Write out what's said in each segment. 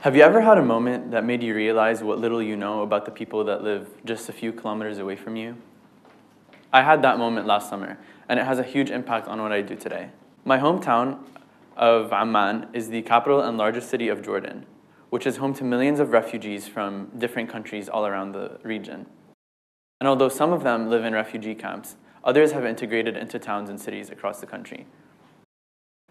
Have you ever had a moment that made you realize what little you know about the people that live just a few kilometers away from you? I had that moment last summer, and it has a huge impact on what I do today. My hometown of Amman is the capital and largest city of Jordan, which is home to millions of refugees from different countries all around the region. And although some of them live in refugee camps, others have integrated into towns and cities across the country.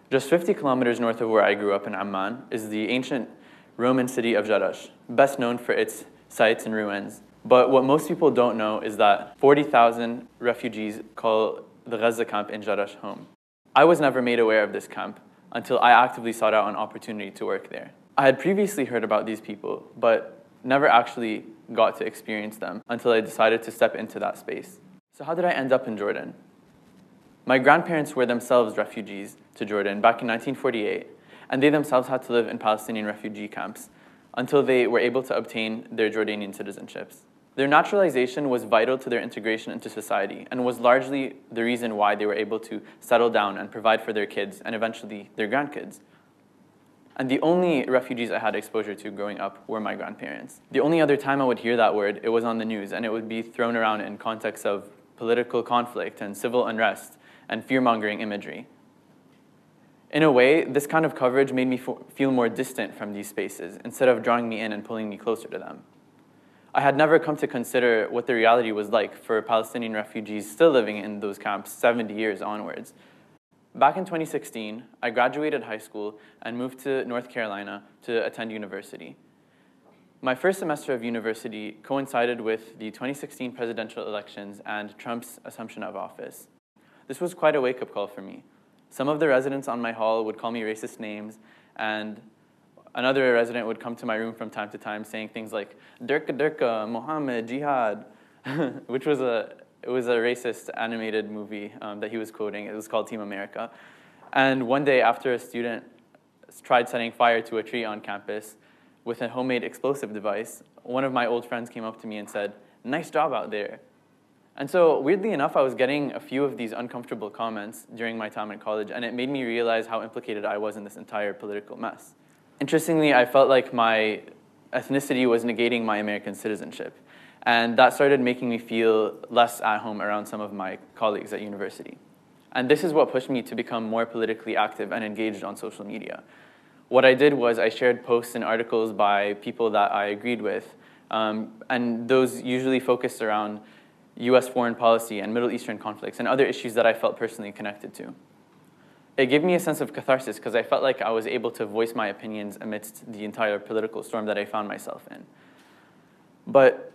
Just 50 kilometers north of where I grew up in Amman is the ancient Roman city of Jarash, best known for its sites and ruins. But what most people don't know is that 40,000 refugees call the Gaza camp in Jarash home. I was never made aware of this camp until I actively sought out an opportunity to work there. I had previously heard about these people, but never actually got to experience them until I decided to step into that space. So how did I end up in Jordan? My grandparents were themselves refugees to Jordan back in 1948, and they themselves had to live in Palestinian refugee camps until they were able to obtain their Jordanian citizenships. Their naturalization was vital to their integration into society and was largely the reason why they were able to settle down and provide for their kids and eventually their grandkids. And the only refugees I had exposure to growing up were my grandparents. The only other time I would hear that word, it was on the news, and it would be thrown around in context of political conflict and civil unrest and fear-mongering imagery. In a way, this kind of coverage made me feel more distant from these spaces instead of drawing me in and pulling me closer to them. I had never come to consider what the reality was like for Palestinian refugees still living in those camps 70 years onwards. Back in 2016, I graduated high school and moved to North Carolina to attend university. My first semester of university coincided with the 2016 presidential elections and Trump's assumption of office. This was quite a wake-up call for me. Some of the residents on my hall would call me racist names, and another resident would come to my room from time to time saying things like, Dirka Dirka, Mohammed, Jihad, which was a racist animated movie that he was quoting. It was called Team America. And one day after a student tried setting fire to a tree on campus with a homemade explosive device, one of my old friends came up to me and said, "Nice job out there." And so, weirdly enough, I was getting a few of these uncomfortable comments during my time in college, and it made me realize how implicated I was in this entire political mess. Interestingly, I felt like my ethnicity was negating my American citizenship, and that started making me feel less at home around some of my colleagues at university. And this is what pushed me to become more politically active and engaged on social media. What I did was I shared posts and articles by people that I agreed with, and those usually focused around US foreign policy and Middle Eastern conflicts and other issues that I felt personally connected to. It gave me a sense of catharsis because I felt like I was able to voice my opinions amidst the entire political storm that I found myself in. But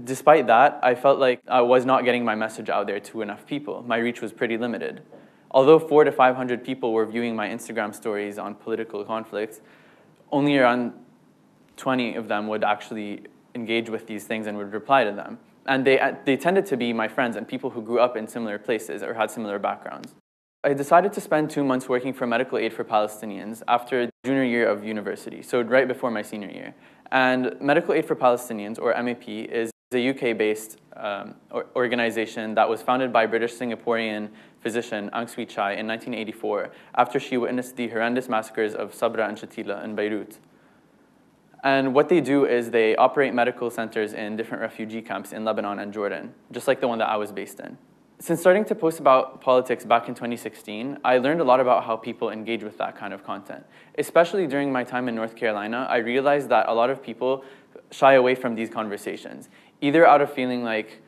despite that, I felt like I was not getting my message out there to enough people. My reach was pretty limited. Although 400 to 500 people were viewing my Instagram stories on political conflicts, only around 20 of them would actually engage with these things and would reply to them. And they tended to be my friends and people who grew up in similar places or had similar backgrounds. I decided to spend 2 months working for Medical Aid for Palestinians after junior year of university, so right before my senior year. And Medical Aid for Palestinians, or MAP, is a UK-based organization that was founded by British Singaporean physician Aung Suu Kyi in 1984 after she witnessed the horrendous massacres of Sabra and Shatila in Beirut. And what they do is they operate medical centers in different refugee camps in Lebanon and Jordan, just like the one that I was based in. Since starting to post about politics back in 2016, I learned a lot about how people engage with that kind of content. Especially during my time in North Carolina, I realized that a lot of people shy away from these conversations, either out of feeling like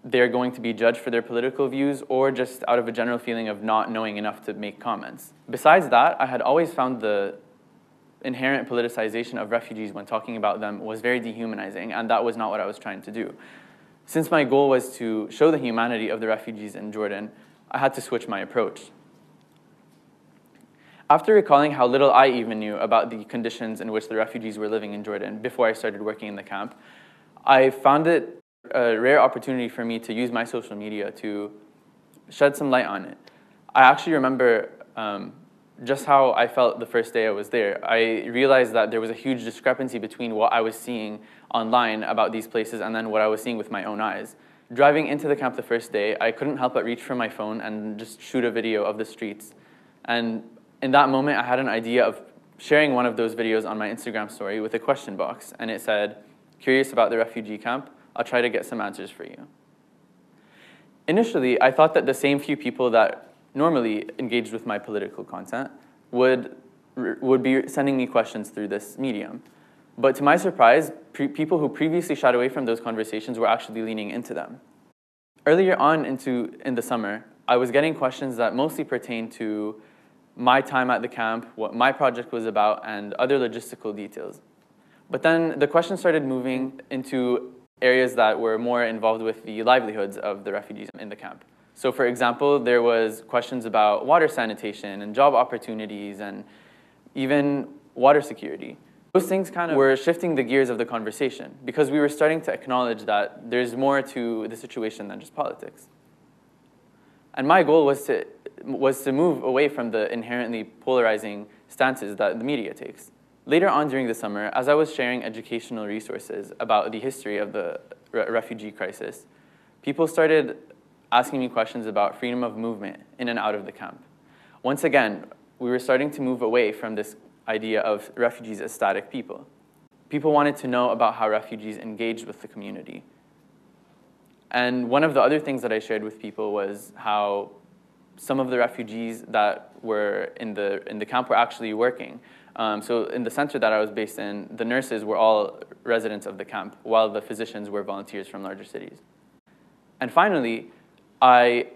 they're going to be judged for their political views or just out of a general feeling of not knowing enough to make comments. Besides that, I had always found the inherent politicization of refugees when talking about them was very dehumanizing, and that was not what I was trying to do. Since my goal was to show the humanity of the refugees in Jordan, I had to switch my approach. After recalling how little I even knew about the conditions in which the refugees were living in Jordan before I started working in the camp, I found it a rare opportunity for me to use my social media to shed some light on it. I actually remember just how I felt the first day I was there. I realized that there was a huge discrepancy between what I was seeing online about these places and then what I was seeing with my own eyes. Driving into the camp the first day, I couldn't help but reach for my phone and just shoot a video of the streets. And in that moment, I had an idea of sharing one of those videos on my Instagram story with a question box. And it said, "Curious about the refugee camp? I'll try to get some answers for you." Initially, I thought that the same few people that normally engaged with my political content would be sending me questions through this medium. But to my surprise, people who previously shied away from those conversations were actually leaning into them. Earlier on in the summer, I was getting questions that mostly pertained to my time at the camp, what my project was about, and other logistical details. But then the questions started moving into areas that were more involved with the livelihoods of the refugees in the camp. So for example, there was questions about water sanitation and job opportunities and even water security. Those things kind of were shifting the gears of the conversation because we were starting to acknowledge that there's more to the situation than just politics. And my goal was to move away from the inherently polarizing stances that the media takes. Later on during the summer, as I was sharing educational resources about the history of the refugee crisis, people started asking me questions about freedom of movement in and out of the camp. Once again, we were starting to move away from this idea of refugees as static people. People wanted to know about how refugees engaged with the community. And one of the other things that I shared with people was how some of the refugees that were in the camp were actually working. So in the center that I was based in, the nurses were all residents of the camp, while the physicians were volunteers from larger cities. And finally, I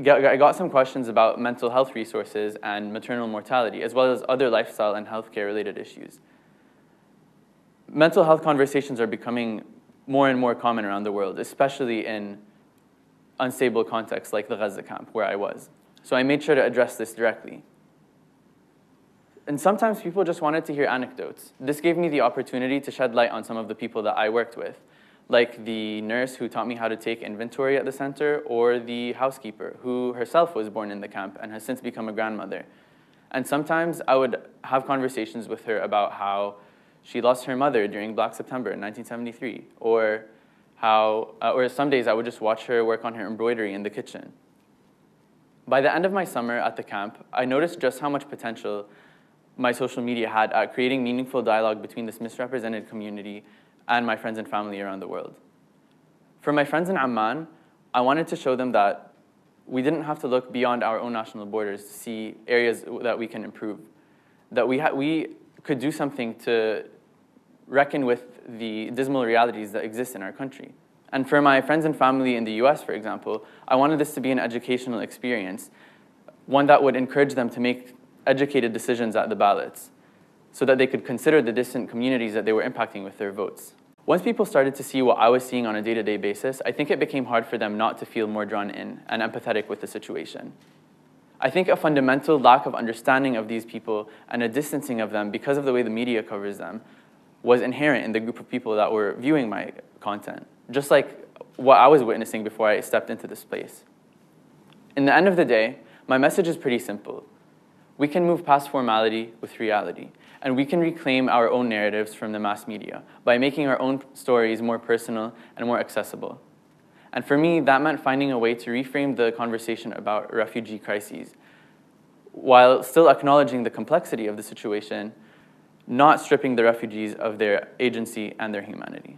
got some questions about mental health resources and maternal mortality, as well as other lifestyle and healthcare related issues. Mental health conversations are becoming more and more common around the world, especially in unstable contexts like the Gaza camp, where I was. So I made sure to address this directly. And sometimes people just wanted to hear anecdotes. This gave me the opportunity to shed light on some of the people that I worked with, like the nurse who taught me how to take inventory at the center, or the housekeeper who herself was born in the camp and has since become a grandmother. And sometimes I would have conversations with her about how she lost her mother during Black September in 1973, or some days I would just watch her work on her embroidery in the kitchen. By the end of my summer at the camp, I noticed just how much potential my social media had at creating meaningful dialogue between this misrepresented community and my friends and family around the world. For my friends in Amman, I wanted to show them that we didn't have to look beyond our own national borders to see areas that we can improve, that we could do something to reckon with the dismal realities that exist in our country. And for my friends and family in the US, for example, I wanted this to be an educational experience, one that would encourage them to make educated decisions at the ballots, so that they could consider the distant communities that they were impacting with their votes. Once people started to see what I was seeing on a day-to-day basis, I think it became hard for them not to feel more drawn in and empathetic with the situation. I think a fundamental lack of understanding of these people and a distancing of them because of the way the media covers them was inherent in the group of people that were viewing my content, just like what I was witnessing before I stepped into this place. In the end of the day, my message is pretty simple. We can move past formality with reality, and we can reclaim our own narratives from the mass media by making our own stories more personal and more accessible. And for me, that meant finding a way to reframe the conversation about refugee crises, while still acknowledging the complexity of the situation, not stripping the refugees of their agency and their humanity.